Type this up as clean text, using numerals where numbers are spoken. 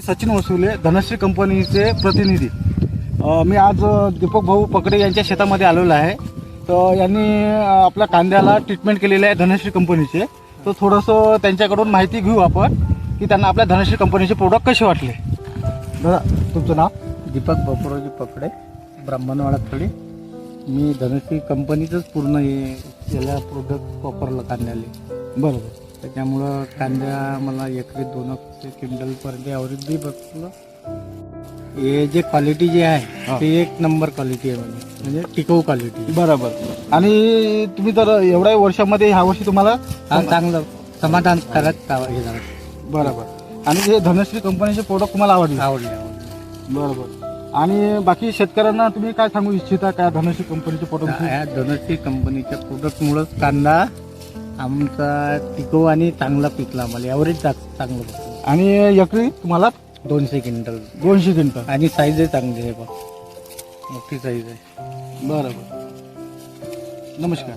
सचिन वसुले, धनश्री कंपनीचे प्रतिनिधी. मी आज दीपक भाऊ पकडे यांच्या शेतामध्ये आलेलो आहे. तर यांनी आपल्या कांद्याला ट्रीटमेंट केलेली आहे धनश्री कंपनीचे. तर थोडंसं त्यांच्याकडून माहिती घेऊ आपण की त्यांना आपल्या धनश्री कंपनीचे प्रोडक्ट कसे वाटले. दादा, तुमचं नाव? दीपक बापूरावजी पकडे, ब्राह्मणवाडा थडी. मी धनश्री कंपनीचंच पूर्ण याला प्रोडक्ट वापरलं कांद्याला. बरोबर. त्याच्यामुळं कांद्या मला एकरी 2 क्विंटलपर्यंत ॲव्हरेज बी बसलं. हे जे क्वालिटी जे आहे ते 1 नंबर क्वालिटी आहे, म्हणजे टिकाऊ क्वालिटी. बरोबर. आणि तुम्ही तर एवढ्या वर्षामध्ये ह्या वर्षी तुम्हाला चांगलं समाधानकारक हे झालं. बरोबर. आणि हे धनश्री कंपनीचे प्रोडक्ट तुम्हाला आवडले? आवडले. बरोबर. आणि बाकी शेतकऱ्यांना तुम्ही काय सांगू इच्छिता का धनश्री कंपनीचे प्रोडक्ट? या धनश्री कंपनीच्या प्रोडक्टमुळंच कांदा आमचा टिकाऊ आणि चांगला पिकला. आम्हाला ॲव्हरेज चांगलं बसलं. आणि एकरी तुम्हाला 200 क्विंटल 200 क्विंटल. आणि साईज आहे चांगली आहे, बघ मोठी साईज आहे. बरोबर. नमस्कार.